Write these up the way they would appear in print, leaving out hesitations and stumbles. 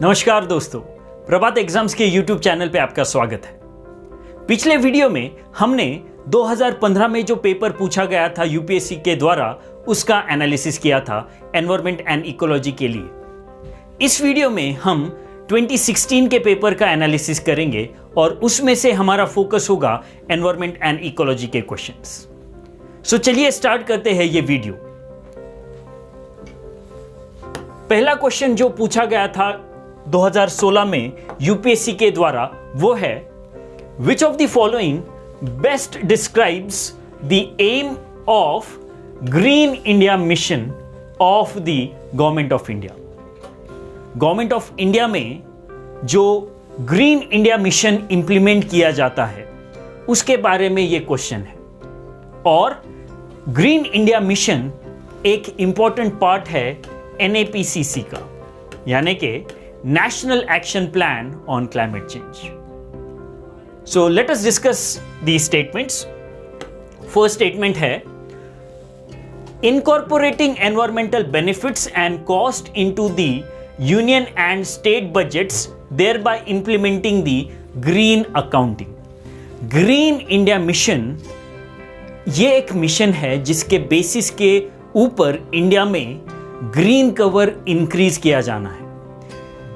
नमस्कार दोस्तों, प्रभात एग्जाम्स के YouTube चैनल पे आपका स्वागत है। पिछले वीडियो में हमने 2015 में जो पेपर पूछा गया था यूपीएससी के द्वारा उसका एनालिसिस किया था एनवायरनमेंट एंड इकोलॉजी के लिए। इस वीडियो में हम 2016 के पेपर का एनालिसिस करेंगे और उसमें से हमारा फोकस होगा एनवायरनमेंट एंड इकोलॉजी के क्वेश्चंस। सो चलिए स्टार्ट करते हैं ये वीडियो। पहला क्वेश्चन जो पूछा गया था 2016 में यूपीएससी के द्वारा वो है, which of the following best describes the aim of green India mission of the government of India. Government of India में जो ग्रीन इंडिया मिशन इंप्लीमेंट किया जाता है उसके बारे में ये क्वेश्चन है। और ग्रीन इंडिया मिशन एक इंपॉर्टेंट पार्ट है एनएपीसीसी का, यानी कि national action plan on climate change. So let us discuss the statements. First statement है, incorporating environmental benefits and cost into the union and state budgets, thereby implementing the green accounting। Green India mission ये एक mission है जिसके basis के ऊपर India में green cover increase किया जाना है।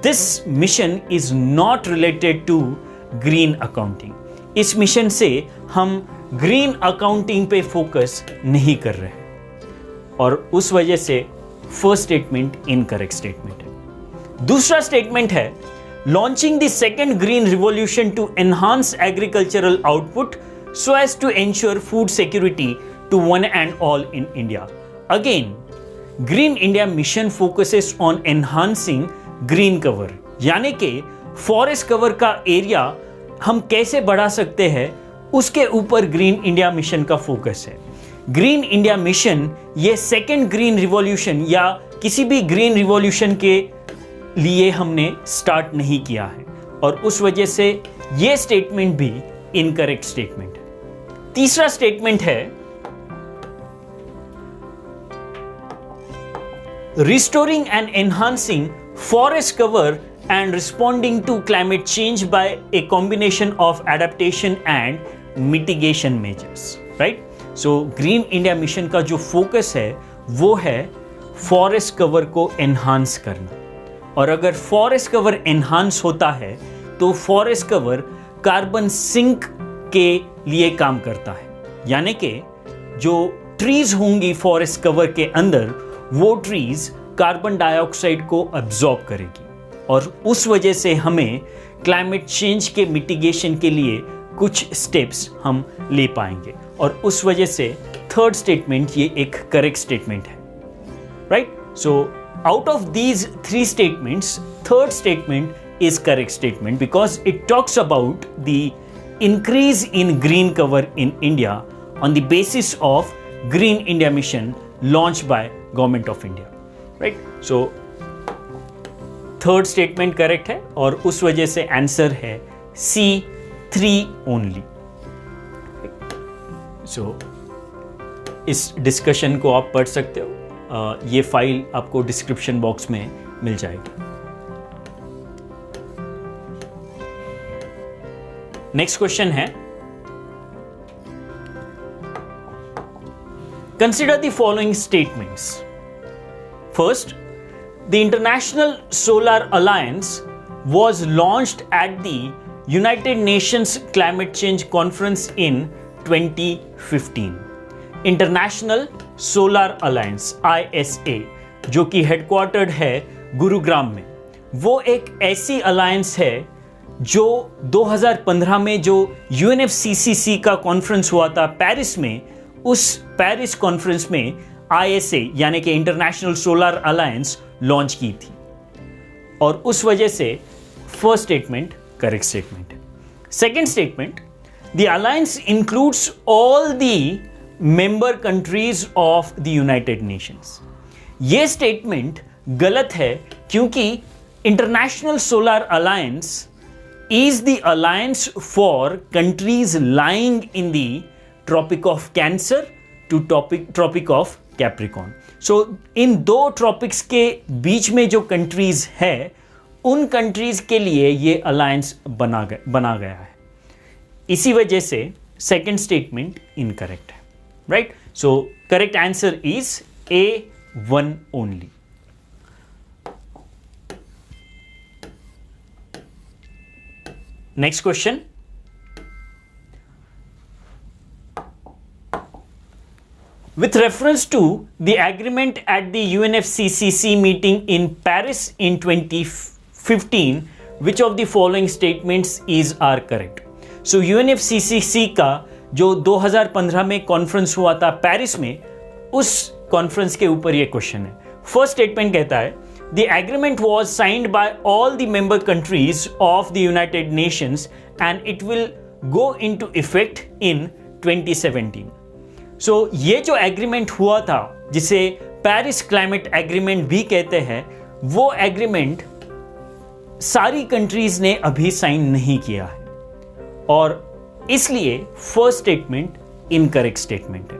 This mission is not related to green accounting. इस मिशन से हम ग्रीन अकाउंटिंग पे फोकस नहीं कर रहे हैं और उस वजह से फर्स्ट स्टेटमेंट इनकरेक्ट स्टेटमेंट है। दूसरा स्टेटमेंट है, launching the second green revolution to enhance agricultural output so as to ensure food security to one and all in India. Again green India mission focuses on enhancing green cover, यानी कि forest cover का area हम कैसे बढ़ा सकते हैं उसके ऊपर ग्रीन इंडिया मिशन का फोकस है। ग्रीन इंडिया मिशन ये सेकेंड ग्रीन रिवॉल्यूशन या किसी भी ग्रीन रिवॉल्यूशन के लिए हमने स्टार्ट नहीं किया है और उस वजह से ये स्टेटमेंट भी इनकरेक्ट स्टेटमेंट है। तीसरा स्टेटमेंट है, restoring and enhancing forest cover and responding to climate change by a combination of adaptation and mitigation measures, right? So green India mission का जो focus है वो है forest cover को enhance करना। और अगर forest cover enhance होता है तो forest cover carbon sink के लिए काम करता है, यानी कि जो trees होंगी forest cover के अंदर वो trees कार्बन डाइऑक्साइड को अब्सॉर्ब करेगी और उस वजह से हमें क्लाइमेट चेंज के मिटिगेशन के लिए कुछ स्टेप्स हम ले पाएंगे और उस वजह से थर्ड स्टेटमेंट ये एक करेक्ट स्टेटमेंट है, right? So out of these three statements third statement is correct statement because it talks about the increase in green cover in India on the basis of green India mission launch by government of India, right? So third statement correct है और उस वजह से answer है C3 only. सो इस discussion को आप पढ़ सकते हो, ये फाइल आपको डिस्क्रिप्शन बॉक्स में मिल जाएगी। नेक्स्ट क्वेश्चन है, consider the following statements. First, the International Solar Alliance was launched at the United Nations Climate Change Conference in 2015. International Solar Alliance ISA, जो कि हेडक्वार्टर्ड है गुरुग्राम में, वो एक ऐसी अलायंस है जो 2015 में जो UNFCCC का कॉन्फ्रेंस हुआ था पेरिस में, उस पेरिस कॉन्फ्रेंस में ISA यानी कि इंटरनेशनल सोलर अलायंस लॉन्च की थी और उस वजह से फर्स्ट स्टेटमेंट करेक्ट स्टेटमेंट है। Second statement, the alliance includes all the member countries of the United Nations. ये स्टेटमेंट गलत है क्योंकि International Solar Alliance is the alliance for countries lying in the Tropic of Cancer to Tropic of Capricorn. So इन दो tropics के बीच में जो countries है उन कंट्रीज के लिए ये अलायंस बना गया है। इसी वजह से सेकंड स्टेटमेंट इनकरेक्ट है, right? So correct answer is A1 only. Next question, with reference to the agreement at the UNFCCC meeting in Paris in 2015, which of the following statements are correct? So UNFCCC का जो 2015 में conference हुआ था Paris में, उस conference के ऊपर ये क्वेश्चन है। फर्स्ट स्टेटमेंट कहता है the agreement was signed by all the member countries of the United Nations and it will go into effect in 2017. सो ये जो एग्रीमेंट हुआ था, जिसे पेरिस क्लाइमेट एग्रीमेंट भी कहते हैं, वो एग्रीमेंट सारी कंट्रीज ने अभी साइन नहीं किया है और इसलिए फर्स्ट स्टेटमेंट इनकरेक्ट स्टेटमेंट है।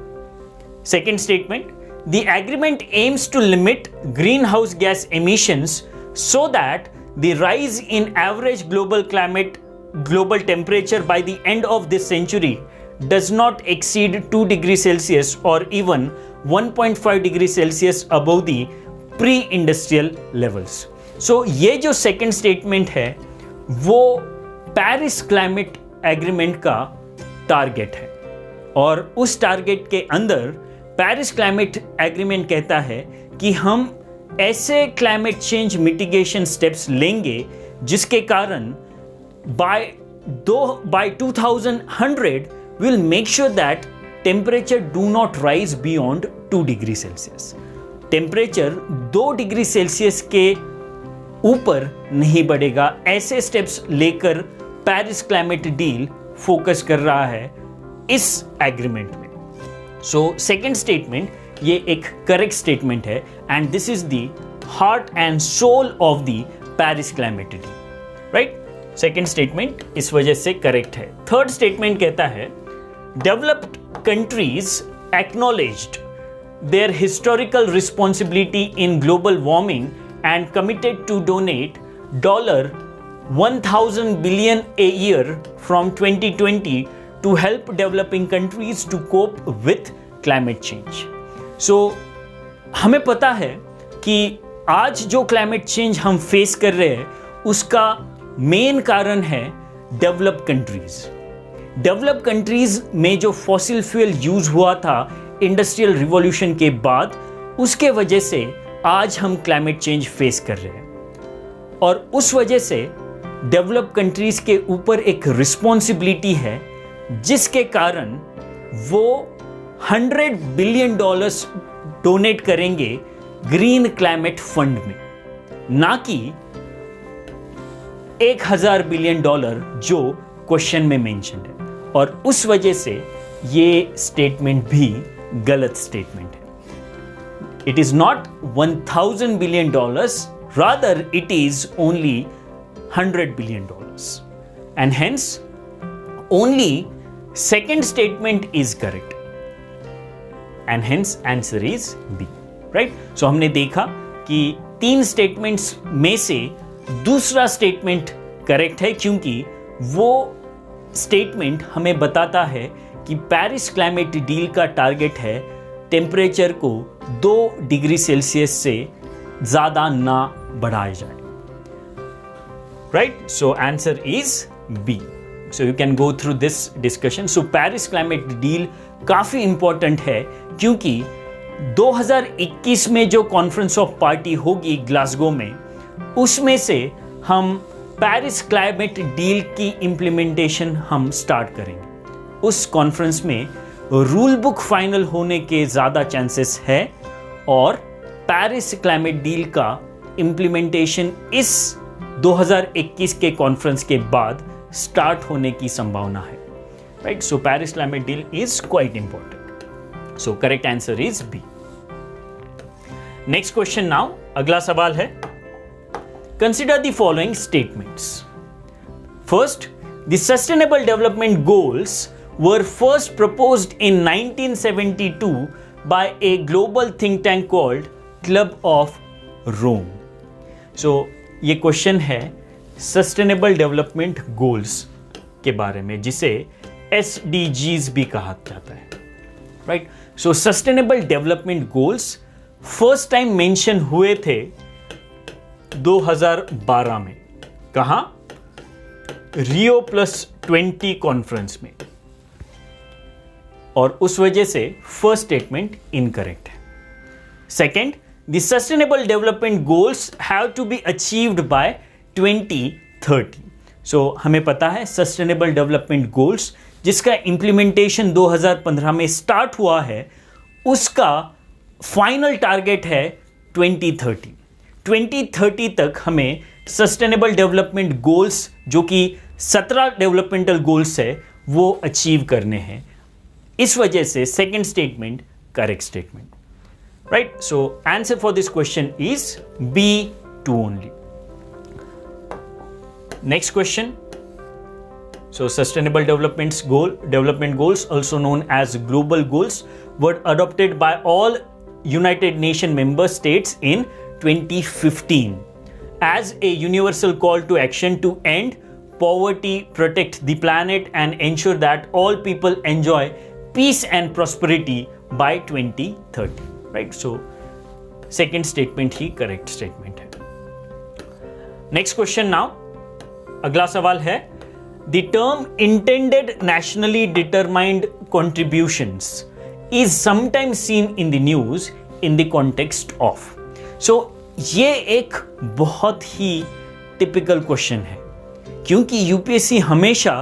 Second statement, the agreement aims to limit greenhouse gas emissions so that the rise in average global temperature by the end of this century does not exceed 2 degrees Celsius or even 1.5 degrees Celsius above the pre-industrial levels. So ये जो second statement है वो Paris climate agreement का target है और उस target के अंदर पेरिस क्लाइमेट एग्रीमेंट कहता है कि हम ऐसे क्लाइमेट चेंज मिटिगेशन स्टेप्स लेंगे जिसके कारण by 2100 will make sure that temperature do not rise beyond 2 degree Celsius. Temperature 2 degree Celsius के ऊपर नहीं बढ़ेगा। ऐसे स्टेप्स लेकर पेरिस क्लाइमेट डील फोकस कर रहा है इस एग्रीमेंट में। सो सेकेंड स्टेटमेंट ये एक करेक्ट स्टेटमेंट है and this is the heart and soul of the Paris climate deal, right? Second statement इस वजह से करेक्ट है। थर्ड स्टेटमेंट कहता है developed countries acknowledged their historical responsibility in global warming and committed to donate $1,000 billion a year from 2020 to help developing countries to cope with climate change. So हमें पता है कि आज जो climate change हम face कर रहे हैं उसका मेन कारण है डेवलप्ड कंट्रीज। डेवलप कंट्रीज में जो फॉसिल फ्यूल यूज हुआ था इंडस्ट्रियल रिवॉल्यूशन के बाद, उसके वजह से आज हम क्लाइमेट चेंज फेस कर रहे हैं और उस वजह से डेवलप कंट्रीज के ऊपर एक रिस्पॉन्सिबिलिटी है जिसके कारण वो $100 बिलियन डोनेट करेंगे ग्रीन क्लाइमेट फंड में, ना कि $1,000 बिलियन जो क्वेश्चन में मेंशन है। और उस वजह से ये स्टेटमेंट भी गलत स्टेटमेंट है। It is not $1,000 billion, rather it is only $100 billion and hence only second statement is correct and hence answer is B, right? So हमने देखा कि 3 स्टेटमेंट्स में से दूसरा स्टेटमेंट करेक्ट है क्योंकि वो स्टेटमेंट हमें बताता है कि पेरिस क्लाइमेट डील का टारगेट है टेम्परेचर को 2 डिग्री सेल्सियस से ज़्यादा ना बढ़ाया जाए, right? So answer is B. So you can go through this discussion. So Paris climate deal काफ़ी इंपॉर्टेंट है क्योंकि 2021 में जो कॉन्फ्रेंस ऑफ पार्टी होगी ग्लासगो में, उसमें से हम पेरिस क्लाइमेट डील की इम्प्लीमेंटेशन हम स्टार्ट करेंगे। उस कॉन्फ्रेंस में रूल बुक फाइनल होने के ज़्यादा चांसेस है और पेरिस क्लाइमेट डील का इम्प्लीमेंटेशन इस 2021 के कॉन्फ्रेंस के बाद स्टार्ट होने की संभावना है, right? So Paris climate deal is quite important. So correct answer is B. Next question now, अगला सवाल है, consider the following statements. First, the Sustainable Development Goals were first proposed in 1972 by a global think tank called Club of Rome. So, ये question है sustainable development goals के बारे में, जिसे SDGs भी कहा जाता है, राइट। सो sustainable development goals first time mention हुए थे 2012 में। कहां? Rio+20 कॉन्फ्रेंस में, और उस वजह से फर्स्ट स्टेटमेंट इनकरेक्ट है। Second, the sustainable development goals have to be achieved by 2030। So हमें पता है सस्टेनेबल डेवलपमेंट गोल्स जिसका इंप्लीमेंटेशन 2015 में स्टार्ट हुआ है, उसका फाइनल टारगेट है 2030। 2030 तक हमें सस्टेनेबल डेवलपमेंट गोल्स, जो कि 17 डेवलपमेंटल गोल्स है, वो अचीव करने हैं। इस वजह से second statement correct statement, right. So answer for this question is B2 only. Next question. So sustainable development goals, also known as global goals, were adopted by all United Nations member states in 2015 as a universal call to action to end poverty, protect the planet, and ensure that all people enjoy peace and prosperity by 2030. Right? So second statement he correct statement है. Next question now. अगला सवाल है, the term intended nationally determined contributions is sometimes seen in the news in the context of. So ये एक बहुत ही typical question है, क्योंकि UPSC हमेशा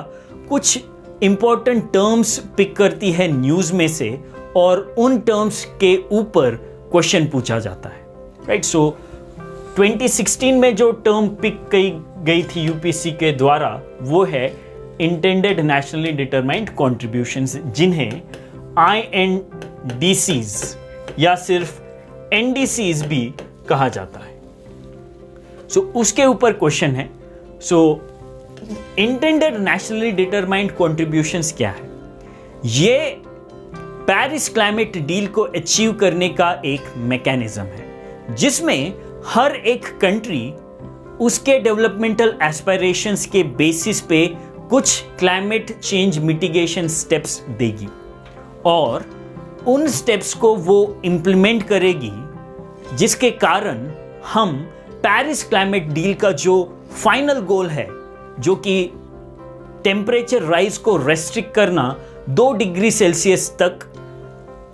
कुछ इंपॉर्टेंट टर्म्स पिक करती है न्यूज में से और उन टर्म्स के ऊपर क्वेश्चन पूछा जाता है, राइट। सो 2016 में जो टर्म पिक गई थी यूपीएससी के द्वारा, वो है इंटेंडेड नेशनली डिटरमाइंड कॉन्ट्रीब्यूशंस, जिन्हें INDCs या सिर्फ NDCs भी कहा जाता है। सो उसके ऊपर क्वेश्चन है। सो इंटेंडेड नेशनली डिटरमाइंड कॉन्ट्रीब्यूशंस क्या है? ये पेरिस क्लाइमेट डील को अचीव करने का एक मैकेनिज्म है, जिसमें हर एक कंट्री उसके डेवलपमेंटल एस्पिरेशंस के बेसिस पे कुछ क्लाइमेट चेंज मिटिगेशन स्टेप्स देगी और उन स्टेप्स को वो इंप्लीमेंट करेगी, जिसके कारण हम पेरिस क्लाइमेट डील का जो फाइनल गोल है, जो कि टेम्परेचर राइज को रेस्ट्रिक्ट करना 2 डिग्री सेल्सियस तक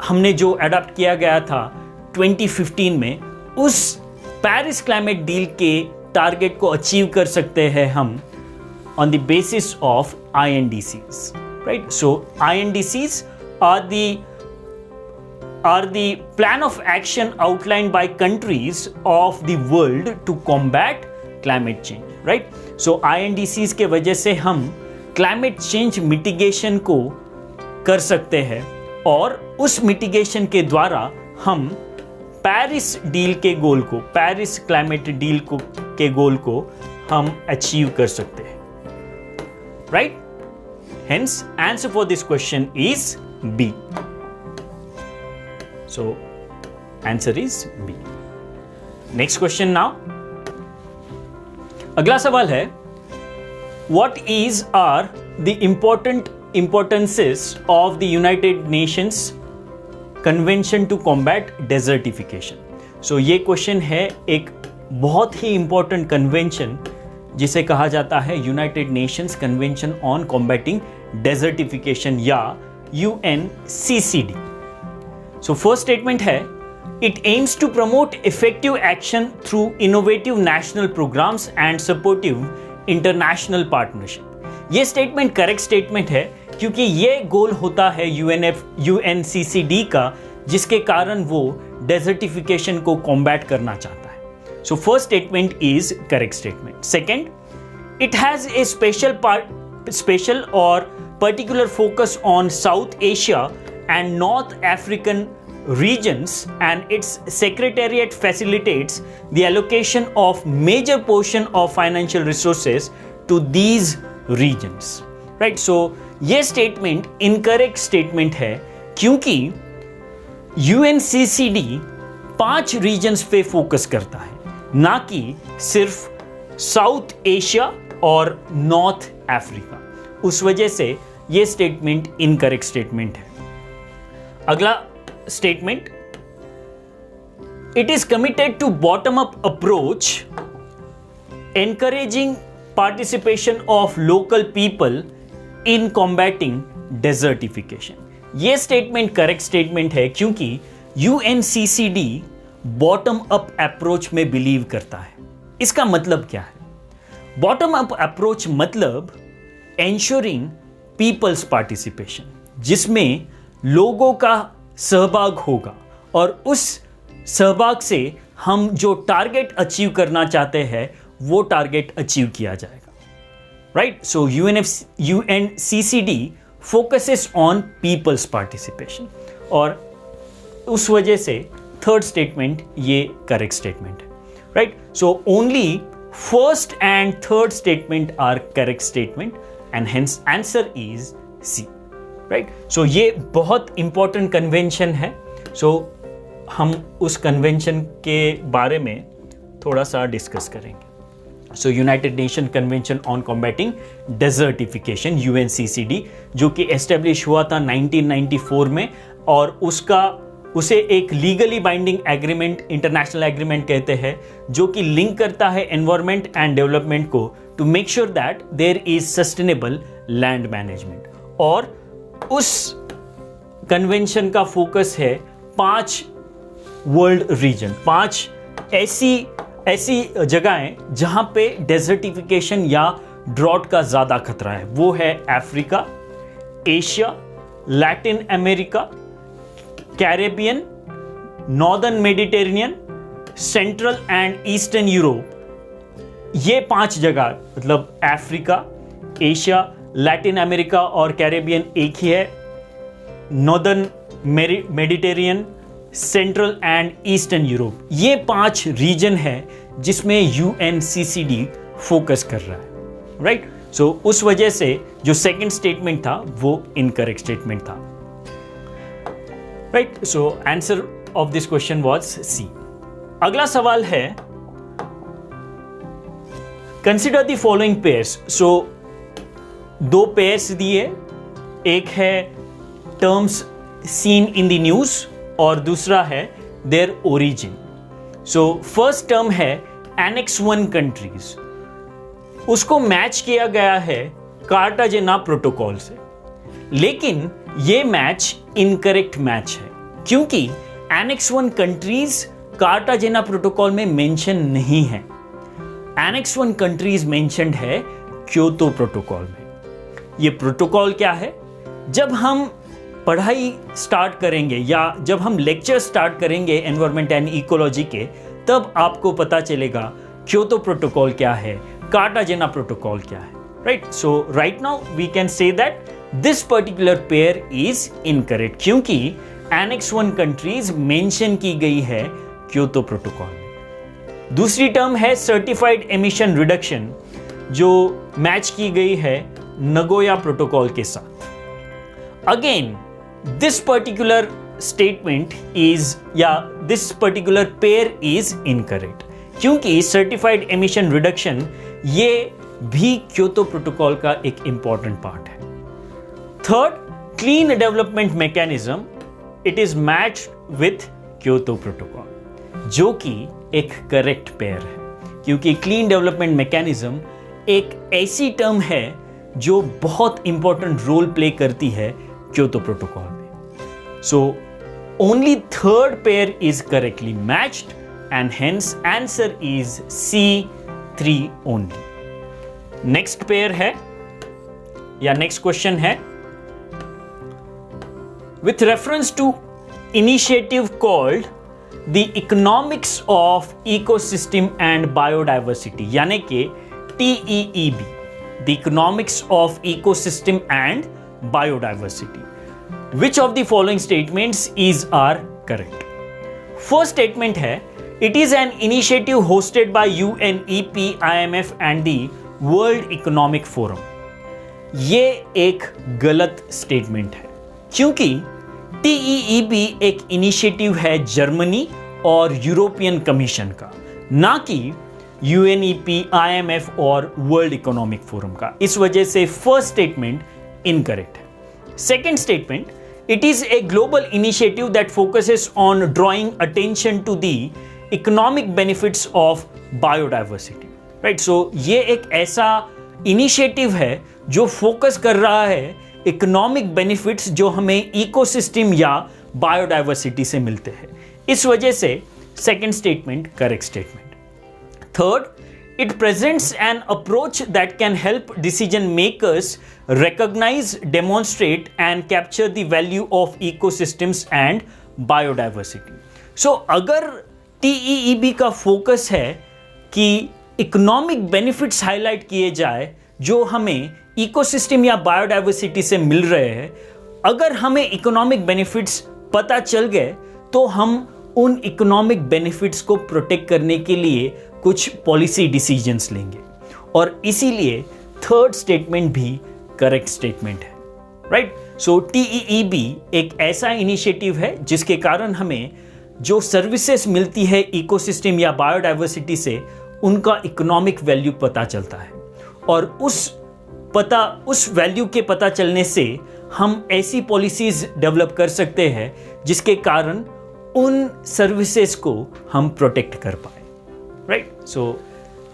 हमने जो अडॉप्ट किया गया था 2015 में, उस पेरिस क्लाइमेट डील के टारगेट को अचीव कर सकते हैं हम on the basis of INDCs, right? So INDCs are the plan of action outlined by countries of the world to combat climate change, right? So INDCs के वजह से हम climate change mitigation को कर सकते हैं और उस mitigation के द्वारा हम पेरिस डील के गोल को, पेरिस क्लाइमेट डील के गोल को हम अचीव कर सकते हैं, right? Hence, answer for this question is B. So, answer is B. Next question now. अगला सवाल है, what are the importances of the United Nations Convention to combat desertification? So, ये क्वेश्चन है एक बहुत ही इंपॉर्टेंट कन्वेंशन जिसे कहा जाता है United Nations convention on combating desertification या UNCCD। सो फर्स्ट स्टेटमेंट है, it aims to promote effective action through innovative national programmes and supportive international partnership. ये स्टेटमेंट करेक्ट स्टेटमेंट है, क्योंकि ये गोल होता है UNCCD का, जिसके कारण वो डेजर्टिफिकेशन को कॉम्बैट करना चाहता है। So first statement is correct statement. Second, it has a special or particular focus on South Asia and North African regions, and its secretariat facilitates the allocation of major portion of financial resources to these regions. Right? So ये statement incorrect statement है, क्योंकि UNCCD 5 regions पे focus करता है, ना कि सिर्फ South Asia और नॉर्थ अफ्रीका। उस वजह से ये स्टेटमेंट इनकरेक्ट स्टेटमेंट है। अगला statement, it is committed to bottom up approach encouraging participation of local people in combating desertification। ये स्टेटमेंट करेक्ट स्टेटमेंट है क्योंकि UNCCD बॉटम अप अप्रोच में बिलीव करता है। इसका मतलब क्या है? बॉटम अप अप्रोच मतलब एंश्योरिंग पीपल्स पार्टिसिपेशन, जिसमें लोगों का सहभाग होगा और उस सहभाग से हम जो टारगेट अचीव करना चाहते हैं वो टारगेट अचीव किया जाएगा, right? So UNCCD focuses on people's participation और उस वजह से थर्ड स्टेटमेंट ये करेक्ट स्टेटमेंट है, right? So only first and third statement are correct statement and hence answer is C, right? So ये बहुत इंपॉर्टेंट कन्वेंशन है। सो हम उस कन्वेंशन के बारे में थोड़ा सा डिस्कस करेंगे। So United Nation Convention on combating Desertification UNCCD, जो कि एस्टेब्लिश हुआ था 1994 में, और उसे एक legally binding agreement, international agreement कहते हैं, जो कि लिंक करता है एनवायरमेंट एंड डेवलपमेंट को to make sure that there is sustainable land management. और उस कन्वेंशन का फोकस है 5 वर्ल्ड रीजन, 5 ऐसी जगहें जहां पे डेजर्टिफिकेशन या ड्रॉट का ज्यादा खतरा है। वो है Africa, Asia, Latin America, Caribbean, northern Mediterranean, central and eastern Europe. ये 5 जगह, मतलब अफ्रीका, एशिया, लैटिन अमेरिका और कैरेबियन एक ही है, northern Mediterranean, central and eastern Europe, ये 5 रीजन है जिसमें UNCCD फोकस कर रहा है, राइट? सो उस वजह से जो सेकंड स्टेटमेंट था वो इनकरेक्ट स्टेटमेंट था, right? So answer of this question was C. अगला सवाल है, consider the following pairs. So 2 pairs दिए, एक है terms seen in the news और दूसरा है their origin. So first term है एनेक्स 1 कंट्रीज, उसको मैच किया गया है कार्टाजेना प्रोटोकॉल से, लेकिन ये मैच इनकरेक्ट मैच है क्योंकि एनेक्स 1 कंट्रीज कार्टाजेना प्रोटोकॉल में मेंशन नहीं है। एनेक्स 1 कंट्रीज मेंशन्ड है क्योतो प्रोटोकॉल में। ये प्रोटोकॉल क्या है? जब हम पढ़ाई स्टार्ट करेंगे या जब हम लेक्चर स्टार्ट करेंगे एनवायरमेंट एंड इकोलॉजी के, तब आपको पता चलेगा क्योतो प्रोटोकॉल क्या है, कार्टाजेना प्रोटोकॉल क्या है, right? So right now we can say that this particular pair is incorrect क्योंकि एनेक्स 1 कंट्रीज मेंशन की गई है क्योतो प्रोटोकॉल में। दूसरी टर्म है सर्टिफाइड एमिशन रिडक्शन, जो मैच की गई है नगोया प्रोटोकॉल के साथ। Again this particular statement is this particular pair is incorrect क्योंकि certified emission reduction ये भी क्योतो प्रोटोकॉल का एक इंपॉर्टेंट पार्ट है। Third, clean development mechanism, it is matched with Kyoto protocol, जो कि एक करेक्ट पेयर है क्योंकि clean development mechanism एक ऐसी टर्म है जो बहुत इंपॉर्टेंट रोल प्ले करती है क्योतो प्रोटोकॉल में। So only third pair is correctly matched and hence answer is C3 only. Next pair है या next question है, with reference to initiative called the Economics of Ecosystem and Biodiversity, यानी कि TEEB, the Economics of Ecosystem and Biodiversity. Which of the following statements are correct? First statement है, it is an initiative hosted by UNEP, IMF and the World Economic Forum. ये एक गलत statement है क्योंकि TEEB एक initiative है Germany और European commission का, ना कि UNEP, IMF और वर्ल्ड इकोनॉमिक फोरम का। इस वजह से फर्स्ट स्टेटमेंट इनकरेक्ट है। Second statement, it is a global initiative that focuses on drawing attention to the economic benefits of biodiversity, right. So ये एक ऐसा इनिशिएटिव है जो फोकस कर रहा है इकोनॉमिक बेनिफिट्स जो हमें इकोसिस्टम या बायोडाइवर्सिटी से मिलते हैं। इस वजह से second statement correct statement. Third, it presents an approach that can help decision makers recognize, demonstrate and capture the value of ecosystems and biodiversity. So अगर TEEB का फोकस है कि इकोनॉमिक बेनिफिट्स हाईलाइट किए जाए जो हमें इकोसिस्टम या biodiversity से मिल रहे हैं, अगर हमें इकोनॉमिक बेनिफिट्स पता चल गए तो हम उन इकोनॉमिक बेनिफिट्स को प्रोटेक्ट करने के लिए कुछ पॉलिसी डिसीजंस लेंगे, और इसीलिए थर्ड स्टेटमेंट भी करेक्ट स्टेटमेंट है, राइट। सो TEEB एक ऐसा इनिशिएटिव है जिसके कारण हमें जो सर्विसेज मिलती है इकोसिस्टम या बायोडाइवर्सिटी से, उनका इकोनॉमिक वैल्यू पता चलता है, और उस वैल्यू के पता चलने से हम ऐसी पॉलिसीज डेवलप कर सकते हैं जिसके कारण उन सर्विसेज को हम प्रोटेक्ट कर पाए, right? So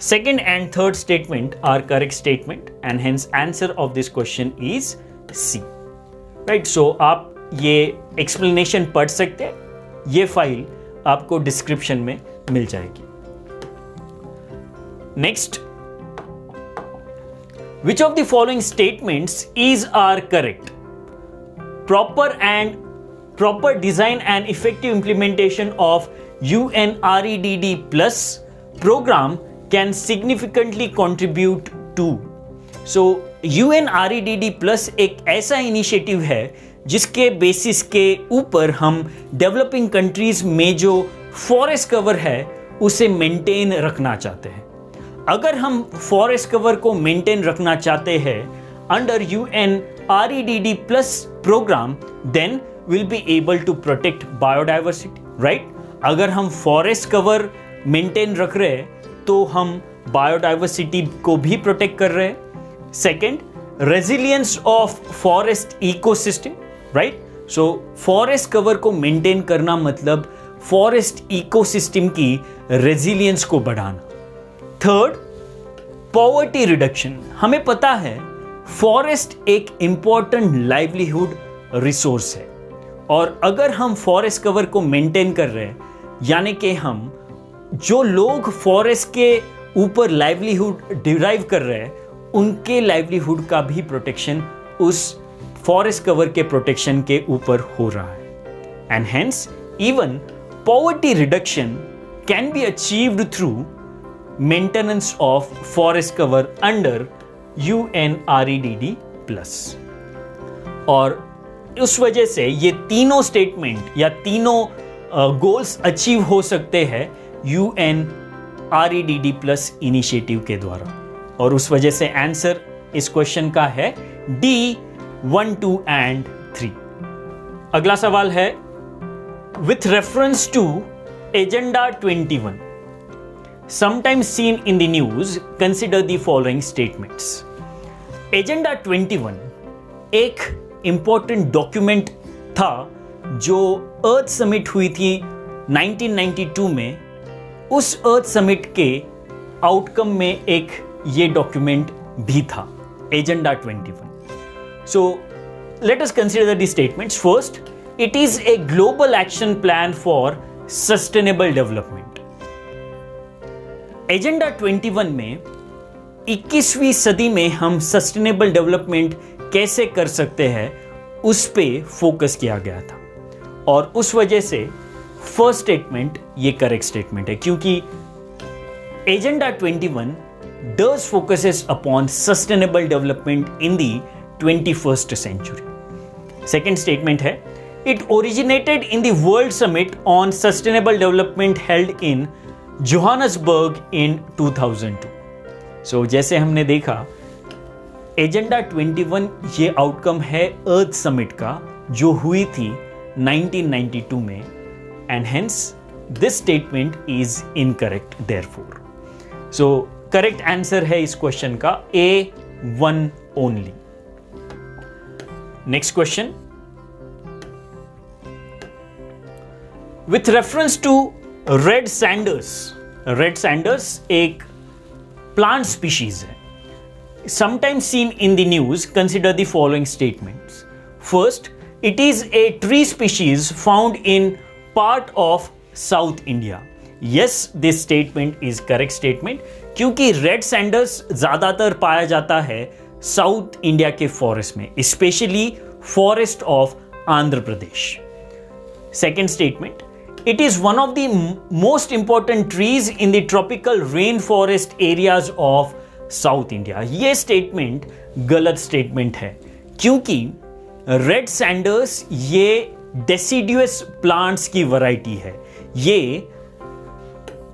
second and third statement are correct statement and hence answer of this question is C, right? So आप ये explanation पढ़ सकते हैं, ये फाइल आपको डिस्क्रिप्शन में मिल जाएगी। Next, which of the following statements is are correct? Proper design and effective implementation of UNREDD plus program can significantly contribute to. So UNREDD plus एक ऐसा इनिशिएटिव है जिसके बेसिस के ऊपर हम डेवलपिंग कंट्रीज में जो फॉरेस्ट कवर है उसे मेंटेन रखना चाहते हैं। अगर हम फॉरेस्ट कवर को मेंटेन रखना चाहते हैं under UNREDD plus program, then we'll be able to protect biodiversity, right? अगर हम फॉरेस्ट कवर मेंटेन रख रहे हैं तो हम बायोडाइवर्सिटी को भी प्रोटेक्ट कर रहे हैं। Second, resilience of forest ecosystem, right. So forest cover को मेंटेन करना मतलब फॉरेस्ट इकोसिस्टम की रेजिलियंस को बढ़ाना। Third, poverty reduction. हमें पता है फॉरेस्ट एक इंपॉर्टेंट लाइवलीहुड रिसोर्स है, और अगर हम फॉरेस्ट कवर को मेंटेन कर रहे हैं यानी कि हम जो लोग फॉरेस्ट के ऊपर लाइवलीहुड डिराइव कर रहे हैं उनके लाइवलीहुड का भी प्रोटेक्शन उस फॉरेस्ट कवर के प्रोटेक्शन के ऊपर हो रहा है। And hence even poverty reduction can be achieved through maintenance of forest cover under UNREDD plus. और उस वजह से ये तीनों स्टेटमेंट या तीनों गोल्स अचीव हो सकते हैं UNREDD प्लस इनिशिएटिव के द्वारा, और उस वजह से आंसर इस क्वेश्चन का है D 1, 2 and 3। अगला सवाल है, with reference to agenda 21 sometimes seen in the news, consider the following statements. Agenda 21 एक इंपॉर्टेंट डॉक्यूमेंट था जो अर्थ समिट हुई थी 1992 में। उस अर्थ समिट के आउटकम में एक ये डॉक्यूमेंट भी था, agenda 21। So let us consider the statements. First, it is a global action plan for sustainable development. Agenda 21 में 21वीं सदी में हम सस्टेनेबल डेवलपमेंट कैसे कर सकते हैं उस पे फोकस किया गया था, और उस वजह से फर्स्ट स्टेटमेंट ये करेक्ट स्टेटमेंट है, क्योंकि agenda 21 does focuses upon sustainable development in the 21st century। Second statement है, it originated in the World Summit on Sustainable Development held in Johannesburg in 2002। So जैसे हमने देखा एजेंडा 21 ये outcome है अर्थ summit का जो हुई थी 1992 में, and hence this statement is incorrect therefore. So correct answer है इस क्वेश्चन का A1 only. Next question. With reference to red sanders एक प्लांट स्पीशीज है. Sometimes seen in the news, consider the following statements. First, it is a tree species found in part of South India. Yes, this statement is correct statement क्योंकि red Sanders ज़्यादातर पाया जाता है south India के forest में, specially forest of Andhra Pradesh. Second statement, it is one of the most important trees in the tropical rainforest areas of south India. ये statement गलत statement है क्योंकि रेड सैंडर्स ये डेसिडुअस प्लांट्स की वैरायटी है, ये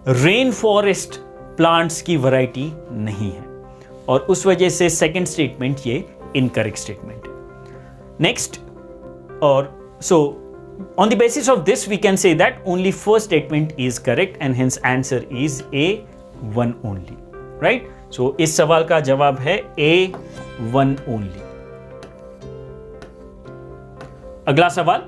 रेन फॉरेस्ट प्लांट्स की variety नहीं है और उस वजह से सेकंड स्टेटमेंट ये इनकरेक्ट स्टेटमेंट है. नेक्स्ट, और सो on the basis of this we can say that only first statement is correct and hence answer is A1 only, right? So इस सवाल का जवाब है A1 only. अगला सवाल.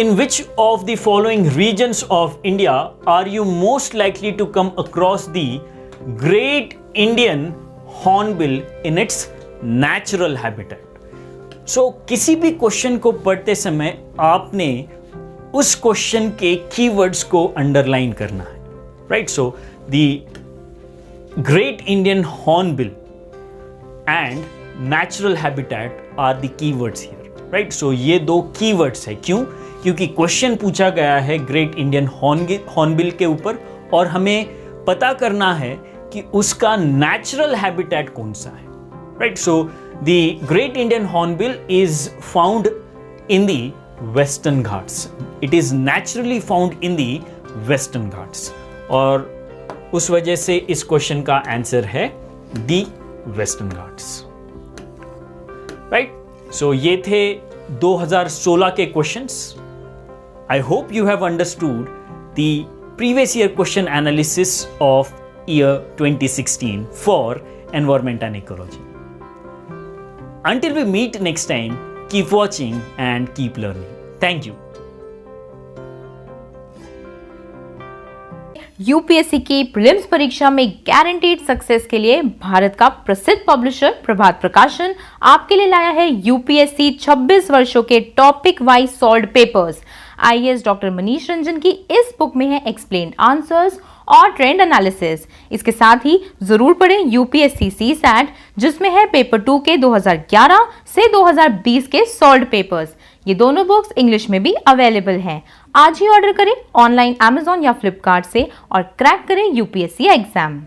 In which of the following regions of India are you most likely to come across the Great Indian Hornbill in its natural habitat? So किसी भी question को पढ़ते समय आपने उस क्वेश्चन के कीवर्ड्स को अंडरलाइन करना है, right? So the Great Indian Hornbill and natural habitat are the keywords here, right? So ये दो keywords है. क्यों? क्योंकि क्वेश्चन पूछा गया है ग्रेट इंडियन हॉर्नबिल के ऊपर और हमें पता करना है कि उसका नेचुरल हैबिटेट कौन सा है, right? So the great Indian hornbill is found in the western Ghats. It is naturally found in the western Ghats और उस वजह से इस क्वेश्चन का आंसर है the western Ghats, right? So ये थे 2016 के questions. I hope you have understood the previous year question analysis of year 2016 for environment and ecology. Until we meet next time, keep watching and keep learning. Thank you. UPSC की prelims परीक्षा में guaranteed success के लिए भारत का प्रसिद्ध publisher प्रभात प्रकाशन आपके लिए लाया है यूपीएससी 26 वर्षों के topic wise solved papers. IAS doctor Manish Ranjan की इस बुक में है एक्सप्लेन्ड आंसर्स और ट्रेंड एनालिसिस. इसके साथ ही जरूर पढ़ें यूपीएससी सीसैट जिसमें है पेपर 2 के 2011 से 2020 के सॉल्व्ड पेपर्स. ये दोनों बुक्स इंग्लिश में भी अवेलेबल हैं. आज ही ऑर्डर करें ऑनलाइन अमेज़न या फ्लिपकार्ट से और क्रैक करें यूपीएससी एग्जाम.